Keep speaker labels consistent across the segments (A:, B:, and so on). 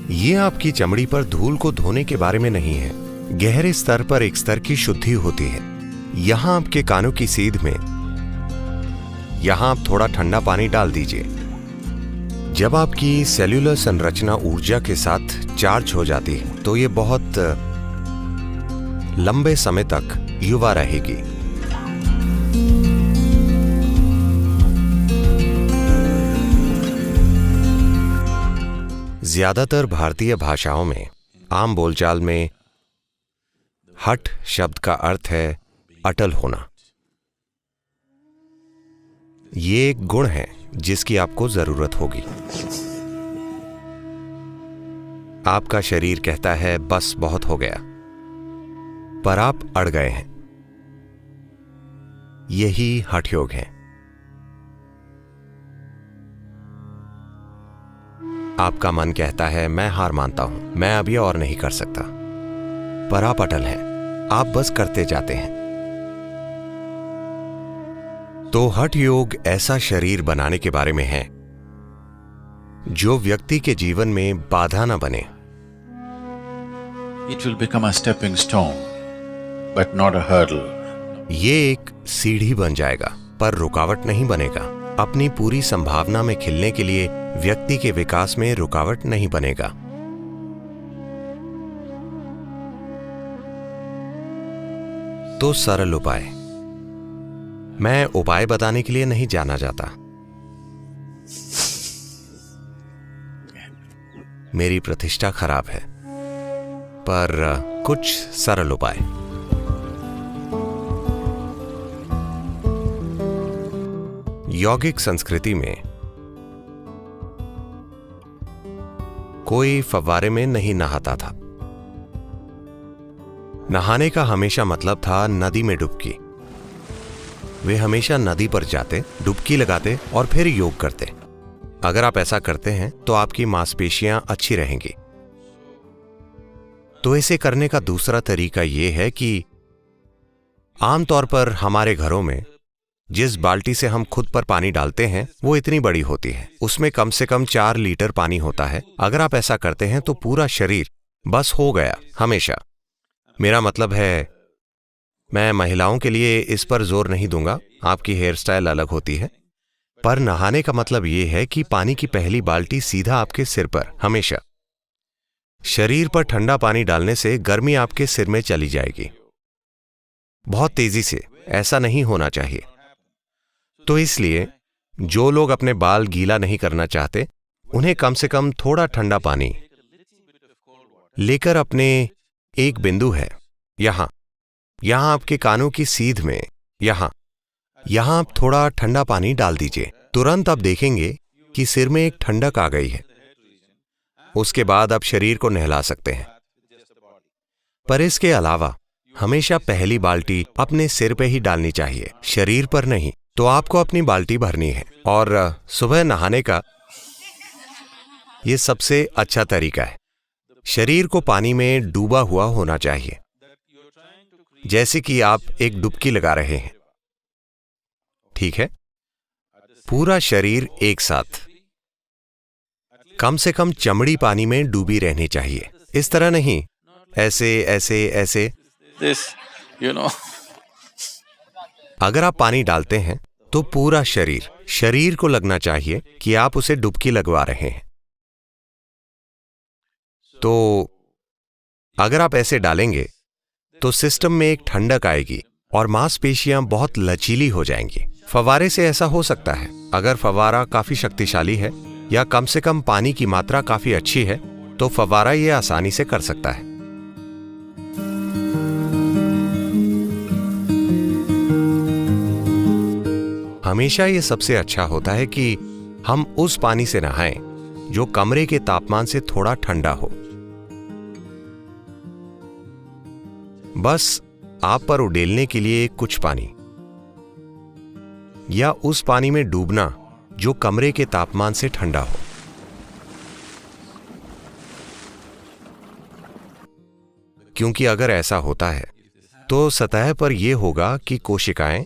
A: ये आपकी चमड़ी पर धूल को धोने के बारे में नहीं है। गहरे स्तर पर एक स्तर की शुद्धि होती है। यहां आपके कानों की सीध में यहां आप थोड़ा ठंडा पानी डाल दीजिए। जब आपकी सेल्यूलर संरचना ऊर्जा के साथ चार्ज हो जाती है तो ये बहुत लंबे समय तक युवा रहेगी। ज्यादातर भारतीय भाषाओं में आम बोलचाल में हठ शब्द का अर्थ है अटल होना। ये एक गुण है जिसकी आपको जरूरत होगी। आपका शरीर कहता है बस बहुत हो गया, पर आप अड़ गए हैं। यही हठ योग है। आपका मन कहता है मैं हार मानता हूं, मैं अब ये और नहीं कर सकता, पर आप अटल हैं। आप बस करते जाते हैं। तो हठ योग ऐसा शरीर बनाने के बारे में है जो व्यक्ति के जीवन में बाधा न बने।
B: It will become a stepping stone, but not a hurdle.
A: ये एक सीढ़ी बन जाएगा, पर रुकावट नहीं बनेगा। अपनी पूरी संभावना में खिलने के लिए व्यक्ति के विकास में रुकावट नहीं बनेगा। तो सरल उपाय। मैं उपाय बताने के लिए नहीं जाना जाता। मेरी प्रतिष्ठा खराब है, पर कुछ सरल उपाय। यौगिक संस्कृति में कोई फव्वारे में नहीं नहाता था। नहाने का हमेशा मतलब था नदी में डुबकी। वे हमेशा नदी पर जाते, डुबकी लगाते और फिर योग करते। अगर आप ऐसा करते हैं तो आपकी मांसपेशियां अच्छी रहेंगी। तो इसे करने का दूसरा तरीका यह है कि आमतौर पर हमारे घरों में जिस बाल्टी से हम खुद पर पानी डालते हैं वो इतनी बड़ी होती है। उसमें कम से कम 4 लीटर पानी होता है। अगर आप ऐसा करते हैं तो पूरा शरीर बस हो गया हमेशा। मेरा मतलब है, मैं महिलाओं के लिए इस पर जोर नहीं दूंगा, आपकी हेयर स्टाइल अलग होती है। पर नहाने का मतलब यह है कि पानी की पहली बाल्टी सीधा आपके सिर पर हमेशा। शरीर पर ठंडा पानी डालने से गर्मी आपके सिर में चली जाएगी बहुत तेजी से। ऐसा नहीं होना चाहिए। तो इसलिए जो लोग अपने बाल गीला नहीं करना चाहते, उन्हें कम से कम थोड़ा ठंडा पानी लेकर अपने एक बिंदु है यहां आपके कानों की सीध में यहां आप थोड़ा ठंडा पानी डाल दीजिए। तुरंत आप देखेंगे कि सिर में एक ठंडक आ गई है। उसके बाद आप शरीर को नहला सकते हैं। पर इसके अलावा हमेशा पहली बाल्टी अपने सिर पे ही डालनी चाहिए, शरीर पर नहीं। तो आपको अपनी बाल्टी भरनी है और सुबह नहाने का यह सबसे अच्छा तरीका है। शरीर को पानी में डूबा हुआ होना चाहिए, जैसे कि आप एक डुबकी लगा रहे हैं। ठीक है? पूरा शरीर एक साथ, कम से कम चमड़ी पानी में डूबी रहनी चाहिए। इस तरह नहीं, ऐसे ऐसे ऐसे।
B: This, you know.
A: अगर आप पानी डालते हैं तो पूरा शरीर को लगना चाहिए कि आप उसे डुबकी लगवा रहे हैं। तो अगर आप ऐसे डालेंगे तो सिस्टम में एक ठंडक आएगी और मांसपेशियां बहुत लचीली हो जाएंगी। फव्वारे से ऐसा हो सकता है। अगर फव्वारा काफी शक्तिशाली है या कम से कम पानी की मात्रा काफी अच्छी है तो फव्वारा यह आसानी से कर सकता है। हमेशा यह सबसे अच्छा होता है कि हम उस पानी से नहाएं जो कमरे के तापमान से थोड़ा ठंडा हो। बस आप पर उड़ेलने के लिए कुछ पानी, या उस पानी में डूबना जो कमरे के तापमान से ठंडा हो। क्योंकि अगर ऐसा होता है तो सतह पर यह होगा कि कोशिकाएं,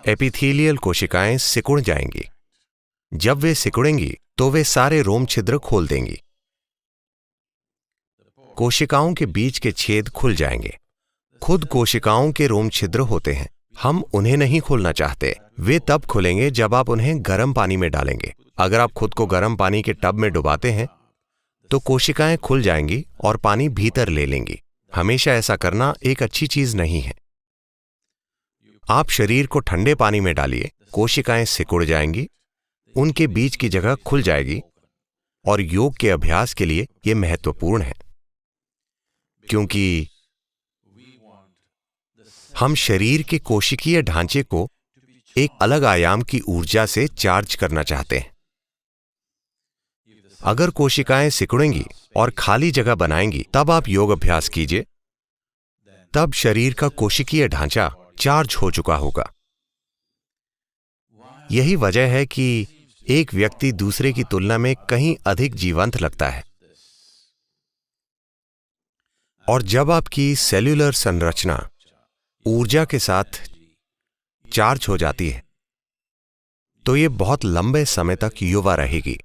A: एपिथेलियल कोशिकाएं सिकुड़ जाएंगी। जब वे सिकुड़ेंगी तो वे सारे रोम छिद्र खोल देंगी। कोशिकाओं के बीच के छेद खुल जाएंगे। खुद कोशिकाओं के रोम छिद्र होते हैं, हम उन्हें नहीं खोलना चाहते। वे तब खुलेंगे जब आप उन्हें गर्म पानी में डालेंगे। अगर आप खुद को गर्म पानी के टब में डुबाते हैं तो कोशिकाएं खुल जाएंगी और पानी भीतर ले लेंगी। हमेशा ऐसा करना एक अच्छी चीज नहीं है। आप शरीर को ठंडे पानी में डालिए, कोशिकाएं सिकुड़ जाएंगी, उनके बीच की जगह खुल जाएगी। और योग के अभ्यास के लिए यह महत्वपूर्ण है, क्योंकि हम शरीर के कोशिकीय ढांचे को एक अलग आयाम की ऊर्जा से चार्ज करना चाहते हैं। अगर कोशिकाएं सिकुड़ेंगी और खाली जगह बनाएंगी, तब आप योग अभ्यास कीजिए। तब शरीर का कोशिकीय ढांचा चार्ज हो चुका होगा। यही वजह है कि एक व्यक्ति दूसरे की तुलना में कहीं अधिक जीवंत लगता है। और जब आपकी सेल्यूलर संरचना ऊर्जा के साथ चार्ज हो जाती है तो यह बहुत लंबे समय तक युवा रहेगी।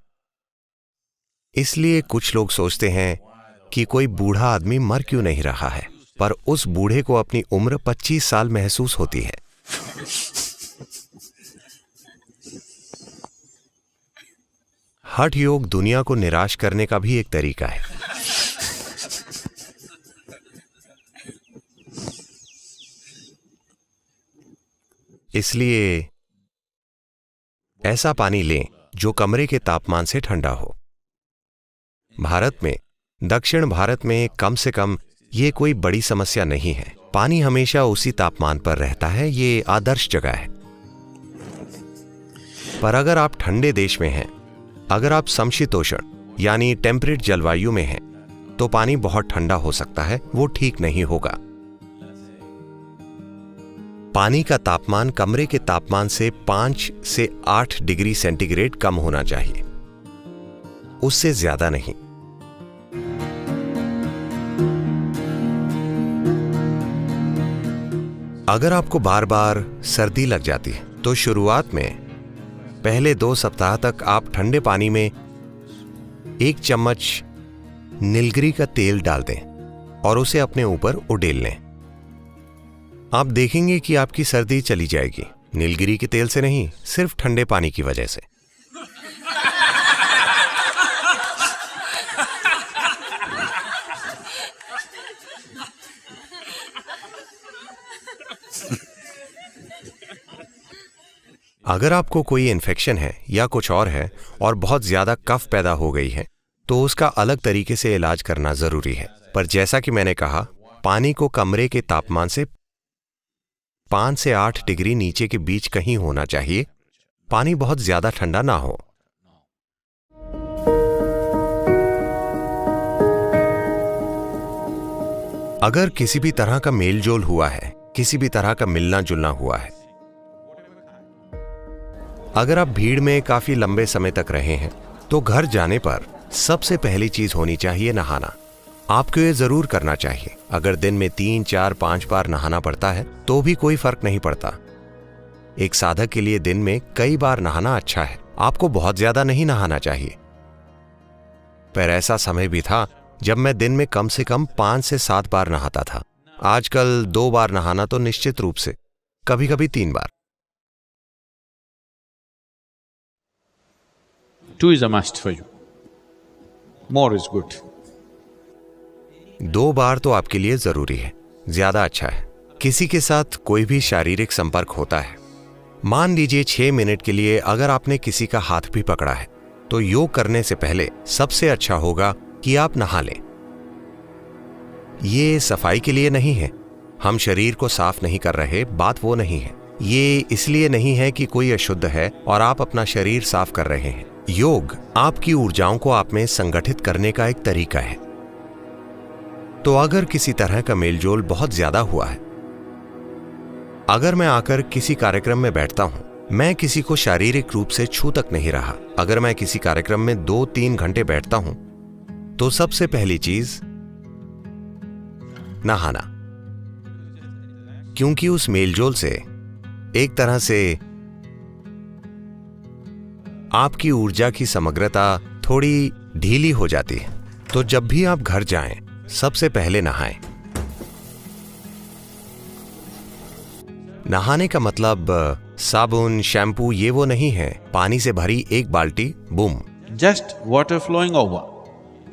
A: इसलिए कुछ लोग सोचते हैं कि कोई बूढ़ा आदमी मर क्यों नहीं रहा है, पर उस बूढ़े को अपनी उम्र 25 साल महसूस होती है। हठ योग दुनिया को निराश करने का भी एक तरीका है। इसलिए ऐसा पानी लें जो कमरे के तापमान से ठंडा हो। भारत में, दक्षिण भारत में कम से कम ये कोई बड़ी समस्या नहीं है। पानी हमेशा उसी तापमान पर रहता है, ये आदर्श जगह है। पर अगर आप ठंडे देश में हैं, अगर आप समशीतोष्ण यानी टेम्परेट जलवायु में हैं, तो पानी बहुत ठंडा हो सकता है, वो ठीक नहीं होगा। पानी का तापमान कमरे के तापमान से 5 से 8 डिग्री सेंटीग्रेड कम होना चाहिए, उससे ज्यादा नहीं। अगर आपको बार बार सर्दी लग जाती है तो शुरुआत में पहले 2 सप्ताह तक आप ठंडे पानी में 1 चम्मच नीलगिरी का तेल डाल दें और उसे अपने ऊपर उड़ेल लें। आप देखेंगे कि आपकी सर्दी चली जाएगी, नीलगिरी के तेल से नहीं, सिर्फ ठंडे पानी की वजह से। अगर आपको कोई इन्फेक्शन है या कुछ और है और बहुत ज्यादा कफ पैदा हो गई है तो उसका अलग तरीके से इलाज करना जरूरी है। पर जैसा कि मैंने कहा, पानी को कमरे के तापमान से 5 से 8 डिग्री नीचे के बीच कहीं होना चाहिए। पानी बहुत ज्यादा ठंडा ना हो। अगर किसी भी तरह का मेलजोल हुआ है, किसी भी तरह का मिलना जुलना हुआ है, अगर आप भीड़ में काफी लंबे समय तक रहे हैं, तो घर जाने पर सबसे पहली चीज होनी चाहिए नहाना। आपको ये जरूर करना चाहिए। अगर दिन में 3, 4, 5 बार नहाना पड़ता है तो भी कोई फर्क नहीं पड़ता। एक साधक के लिए दिन में कई बार नहाना अच्छा है। आपको बहुत ज्यादा नहीं नहाना चाहिए। पर ऐसा समय भी था जब मैं दिन में कम से कम 5 से 7 बार नहाता था। आजकल 2 बार नहाना तो निश्चित रूप से, कभी कभी 3 बार।
B: 2 is a must for you. More is good.
A: 2 बार तो आपके लिए जरूरी है, ज्यादा अच्छा है। किसी के साथ कोई भी शारीरिक संपर्क होता है, मान लीजिए 6 मिनट के लिए अगर आपने किसी का हाथ भी पकड़ा है, तो योग करने से पहले सबसे अच्छा होगा कि आप नहा लें। ये सफाई के लिए नहीं है, हम शरीर को साफ नहीं कर रहे, बात वो नहीं है। ये इसलिए नहीं है कि कोई अशुद्ध है और आप अपना शरीर साफ कर रहे हैं। योग आपकी ऊर्जाओं को आप में संगठित करने का एक तरीका है। तो अगर किसी तरह का मेलजोल बहुत ज्यादा हुआ है, अगर मैं आकर किसी कार्यक्रम में बैठता हूं, मैं किसी को शारीरिक रूप से छू तक नहीं रहा, अगर मैं किसी कार्यक्रम में 2-3 घंटे बैठता हूं, तो सबसे पहली चीज नहाना। क्योंकि उस मेलजोल से एक तरह से आपकी ऊर्जा की समग्रता थोड़ी ढीली हो जाती है। तो जब भी आप घर जाएं, सबसे पहले नहाएं। नहाने का मतलब साबुन, शैम्पू ये वो नहीं है। पानी से भरी एक बाल्टी, boom.
B: Just water flowing over,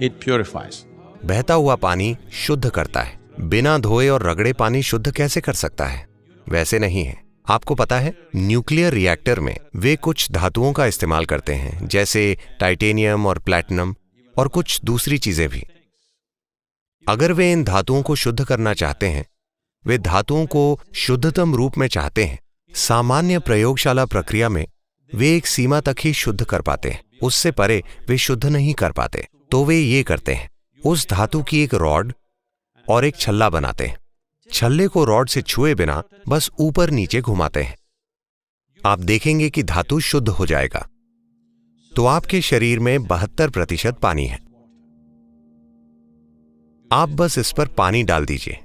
B: it purifies.
A: बहता हुआ पानी शुद्ध करता है। बिना धोए और रगड़े पानी शुद्ध कैसे कर सकता है? वैसे नहीं है। आपको पता है, न्यूक्लियर रिएक्टर में वे कुछ धातुओं का इस्तेमाल करते हैं, जैसे टाइटेनियम और प्लैटिनम और कुछ दूसरी चीजें भी। अगर वे इन धातुओं को शुद्ध करना चाहते हैं, वे धातुओं को शुद्धतम रूप में चाहते हैं, सामान्य प्रयोगशाला प्रक्रिया में वे एक सीमा तक ही शुद्ध कर पाते हैं, उससे परे वे शुद्ध नहीं कर पाते। तो वे ये करते हैं, उस धातु की एक रॉड और एक छल्ला बनाते हैं। छल्ले को रॉड से छुए बिना बस ऊपर नीचे घुमाते हैं। आप देखेंगे कि धातु शुद्ध हो जाएगा। तो आपके शरीर में 72% पानी है। आप बस इस पर पानी डाल दीजिए,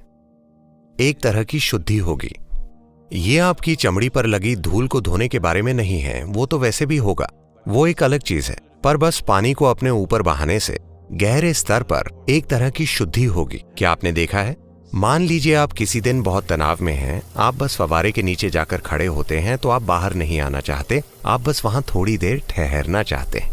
A: एक तरह की शुद्धि होगी। ये आपकी चमड़ी पर लगी धूल को धोने के बारे में नहीं है, वो तो वैसे भी होगा, वो एक अलग चीज है। पर बस पानी को अपने ऊपर बहाने से गहरे स्तर पर एक तरह की शुद्धि होगी। क्या आपने देखा है? मान लीजिए आप किसी दिन बहुत तनाव में हैं, आप बस फव्वारे के नीचे जाकर खड़े होते हैं, तो आप बाहर नहीं आना चाहते, आप बस वहां थोड़ी देर ठहरना चाहते हैं।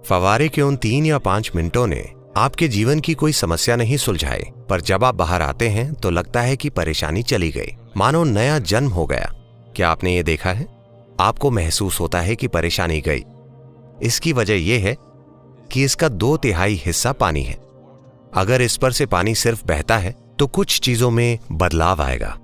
A: फव्वारे के उन 3 या 5 मिनटों ने आपके जीवन की कोई समस्या नहीं सुलझाई, पर जब आप बाहर आते हैं तो लगता है कि परेशानी चली गई, मानो नया जन्म हो गया। क्या आपने ये देखा है? आपको महसूस होता है कि परेशानी गई। इसकी वजह यह है कि इसका 2/3 हिस्सा पानी है। अगर इस पर से पानी सिर्फ बहता है तो कुछ चीजों में बदलाव आएगा।